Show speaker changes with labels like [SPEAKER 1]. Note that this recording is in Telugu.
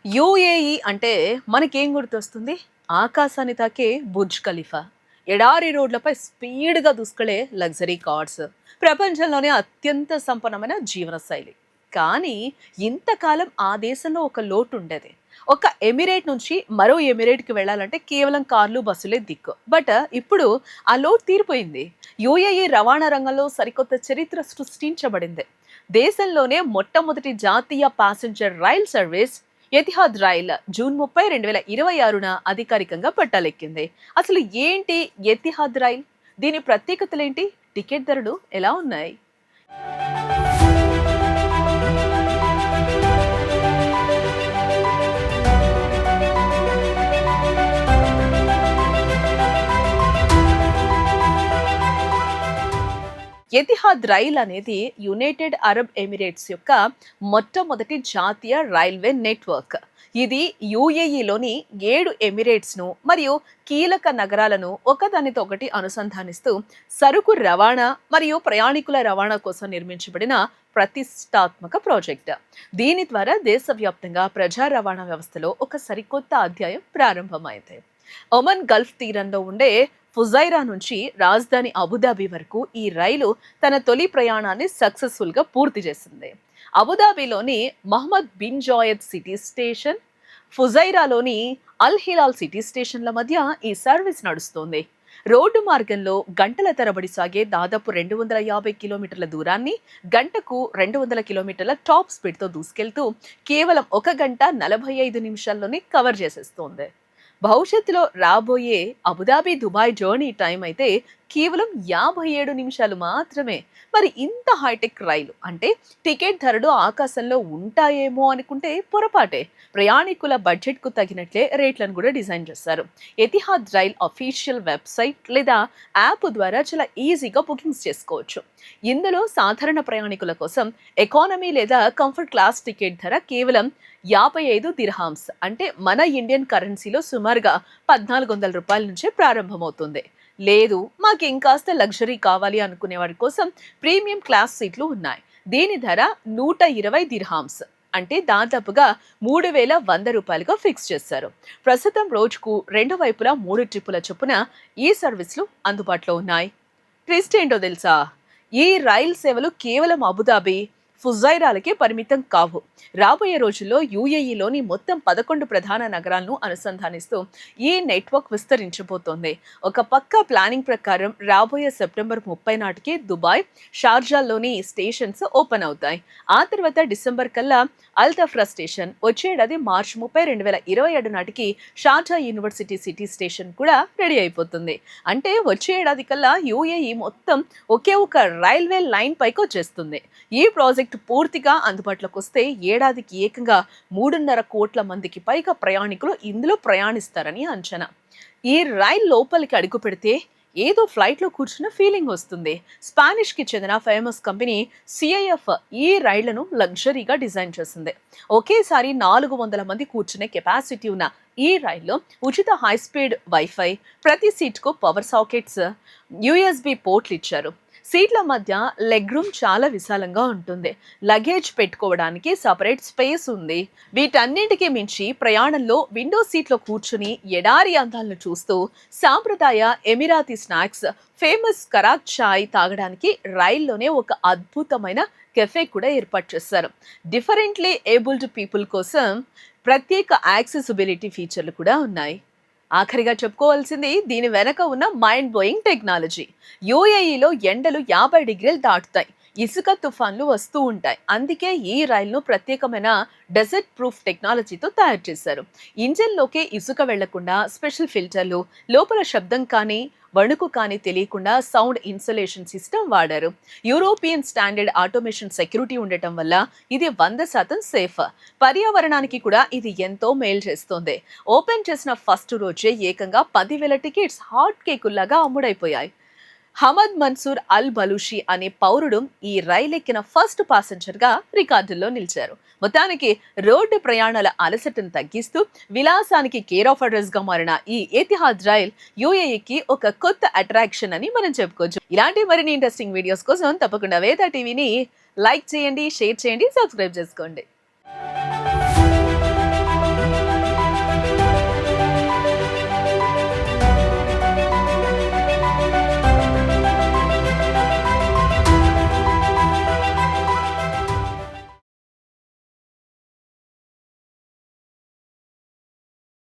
[SPEAKER 1] యూఏఈ అంటే మనకేం గుర్తొస్తుంది? ఆకాశాన్ని తాకే బుర్జ్ ఖలీఫా, ఎడారి రోడ్లపై స్పీడ్‌గా దూసుకెళ్లే లగ్జరీ కార్స్, ప్రపంచంలోనే అత్యంత సంపన్నమైన జీవన శైలి. కానీ ఇంతకాలం ఆ దేశంలో ఒక లోటు ఉండేది. ఒక ఎమిరేట్ నుంచి మరో ఎమిరేట్‌కి వెళ్ళాలంటే కేవలం కార్లు, బస్సులే దిక్కు. బట్ ఇప్పుడు ఆ లోటు తీరిపోయింది. యూఏఈ రవాణా రంగంలో సరికొత్త చరిత్ర సృష్టించబడింది. దేశంలోనే మొట్టమొదటి జాతీయ passenger rail service Etihad rail June 30, 2026న అధికారికంగా పట్టాలెక్కింది. అసలు ఏంటి ఎతిహాద్ రైల్? దీని ప్రత్యేకతలేంటి? టికెట్ ధరలు ఎలా ఉన్నాయి? ఎతిహాద్ రైల్ అనేది యునైటెడ్ అరబ్ ఎమిరేట్స్ యొక్క మొట్టమొదటి జాతీయ రైల్వే నెట్వర్క్. ఇది యుఏఈలోని 7 ఎమిరేట్స్ను మరియు కీలక నగరాలను ఒకదానితో ఒకటి అనుసంధానిస్తూ సరుకు రవాణా మరియు ప్రయాణికుల రవాణా కోసం నిర్మించబడిన ప్రతిష్టాత్మక ప్రాజెక్ట్. దీని ద్వారా దేశవ్యాప్తంగా ప్రజా రవాణా వ్యవస్థలో ఒక సరికొత్త అధ్యాయం ప్రారంభమైంది. ఒమన్ గల్ఫ్ తీరంలో ఉండే ఫుజైరా నుంచి రాజధాని అబుదాబి వరకు ఈ రైలు తన తొలి ప్రయాణాన్ని సక్సెస్ఫుల్ గా పూర్తి చేసింది. అబుదాబిలోని Mohammed bin Zayed city station, ఫుజైరాలోని అల్ హిలాల్ సిటీ స్టేషన్ల మధ్య ఈ సర్వీస్ నడుస్తోంది. రోడ్డు మార్గంలో గంటల తరబడి సాగే దాదాపు 250 కిలోమీటర్ల దూరాన్ని గంటకు 200 కిలోమీటర్ల టాప్ స్పీడ్తో దూసుకెళ్తూ కేవలం 1 గంట 45 నిమిషాల్లోనే కవర్ చేసేస్తోంది. భవిష్యత్తులో రాబోయే అబుదాబి దుబాయ్ జర్నీ టైం అయితే కేవలం 57 నిమిషాలు మాత్రమే. మరి ఇంత హైటెక్ రైలు అంటే టికెట్ ధరలు ఆకాశంలో ఉంటాయేమో అనుకుంటే పొరపాటే. ప్రయాణికుల బడ్జెట్కు తగినట్లే రేట్లను కూడా డిజైన్ చేస్తారు. ఎతిహాద్ రైల్ అఫీషియల్ వెబ్సైట్ లేదా యాప్ ద్వారా చాలా ఈజీగా బుకింగ్స్ చేసుకోవచ్చు. ఇందులో సాధారణ ప్రయాణికుల కోసం ఎకానమీ లేదా కంఫర్ట్ క్లాస్ టికెట్ ధర కేవలం 55 దిర్హామ్స్ అంటే మన ఇండియన్ కరెన్సీలో సుమారుగా 1400 రూపాయల నుంచే ప్రారంభమవుతుంది. లేదు మాకు ఇంకాస్త లగ్జరీ కావాలి అనుకునే వారి కోసం ప్రీమియం క్లాస్ సీట్లు ఉన్నాయి. దీని ధర 120 దిర్హామ్స్ అంటే దాదాపుగా 3100 రూపాయలుగా ఫిక్స్ చేశారు. ప్రస్తుతం రోజుకు 2 వైపులా 3 ట్రిప్పుల చొప్పున ఈ సర్వీసులు అందుబాటులో ఉన్నాయి. ట్విస్ట్ ఏంటో తెలుసా? ఈ రైల్ సేవలు కేవలం అబుదాబి, ఫుజైరాలకే పరిమితం కావు. రాబోయే రోజుల్లో యూఏఈలోని మొత్తం 11 ప్రధాన నగరాలను అనుసంధానిస్తూ ఈ నెట్వర్క్ విస్తరించబోతోంది. ఒక పక్కా ప్లానింగ్ ప్రకారం రాబోయే సెప్టెంబర్ 30 నాటికి దుబాయ్, షార్జాల్లోని స్టేషన్స్ ఓపెన్ అవుతాయి. ఆ తర్వాత డిసెంబర్ కల్లా అల్తఫ్రా స్టేషన్, వచ్చే ఏడాది మార్చి 30, 2027 నాటికి షార్జా యూనివర్సిటీ సిటీ స్టేషన్ కూడా రెడీ అయిపోతుంది. అంటే వచ్చే ఏడాది కల్లా యూఏఈ మొత్తం ఒకే ఒక రైల్వే లైన్ పైకి వచ్చేస్తుంది. ఈ ప్రాజెక్ట్ పూర్తిగా అందుబాటులోకి వస్తే ఏడాదికి ఏకంగా 3.5 కోట్ల మందికి పైగా ప్రయాణికులు ఇందులో ప్రయాణిస్తారని అంచనా. ఈ రైల్ లోపలికి అడుగు పెడితే ఏదో ఫ్లైట్లో కూర్చున్న ఫీలింగ్ వస్తుంది. స్పానిష్ కి చెందిన ఫేమస్ కంపెనీ సిఐఎఫ్ ఈ రైళ్లను లగ్జరీగా డిజైన్ చేసింది. ఒకేసారి 400 మంది కూర్చునే కెపాసిటీ ఉన్న ఈ రైల్లో ఉచిత హై స్పీడ్ వైఫై, ప్రతి సీట్కు పవర్ సాకెట్స్, యూఎస్బి పోర్ట్లు ఇచ్చారు. సీట్ల మధ్య లెగ్ రూమ్ చాలా విశాలంగా ఉంటుంది. లగేజ్ పెట్టుకోవడానికి సపరేట్ స్పేస్ ఉంది. వీటన్నింటికి మించి ప్రయాణంలో విండో సీట్లో కూర్చుని ఎడారి అందాలను చూస్తూ సాంప్రదాయ ఎమిరాతీ స్నాక్స్, ఫేమస్ కరాక్ చాయ్ తాగడానికి రైల్లోనే ఒక అద్భుతమైన కెఫే కూడా ఏర్పాటు చేశారు. డిఫరెంట్లీ ఏబుల్డ్ పీపుల్ కోసం ప్రత్యేక యాక్సెసిబిలిటీ ఫీచర్లు కూడా ఉన్నాయి. ఆఖరిగా చెప్పుకోవాల్సింది దీని వెనక ఉన్న మైండ్ బ్లోయింగ్ టెక్నాలజీ. యూఏఈలో ఎండలు 50 డిగ్రీలు దాటుతాయి, ఇసుక తుఫాన్లు వస్తూ ఉంటాయి. అందుకే ఈ రైలును ప్రత్యేకమైన డెజర్ట్ ప్రూఫ్ టెక్నాలజీతో తయారు చేశారు. ఇంజన్లోకే ఇసుక వెళ్లకుండా స్పెషల్ ఫిల్టర్లు, లోపల శబ్దం కానీ వణుకు కానీ తెలియకుండా సౌండ్ ఇన్సులేషన్ సిస్టమ్ వాడారు. యూరోపియన్ స్టాండర్డ్ ఆటోమేషన్ సెక్యూరిటీ ఉండటం వల్ల ఇది 100% సేఫ్. పర్యావరణానికి కూడా ఇది ఎంతో మేలు చేస్తోంది. ఓపెన్ చేసిన ఫస్ట్ రోజే ఏకంగా 10,000 టికెట్స్ హాట్ కేకుల్లాగా అమ్ముడైపోయాయి. హమద్ మన్సూర్ అల్ బలూషి అనే పౌరుడు ఈ రైలెక్కిన ఫస్ట్ పాసెంజర్గా రికార్డుల్లో నిలిచారు. మొత్తానికి రోడ్డు ప్రయాణాల అలసటను తగ్గిస్తూ విలాసానికి కేర్ ఆఫ్ అడ్రస్ గా మారిన ఈ ఎతిహాద్ రైల్ యూఏఈకి ఒక కొత్త అట్రాక్షన్ అని మనం చెప్పుకోవచ్చు. ఇలాంటి మరిన్ని ఇంట్రెస్టింగ్ వీడియోస్ కోసం తప్పకుండా వేద టీవీని లైక్ చేయండి, షేర్ చేయండి, సబ్స్క్రైబ్ చేసుకోండి.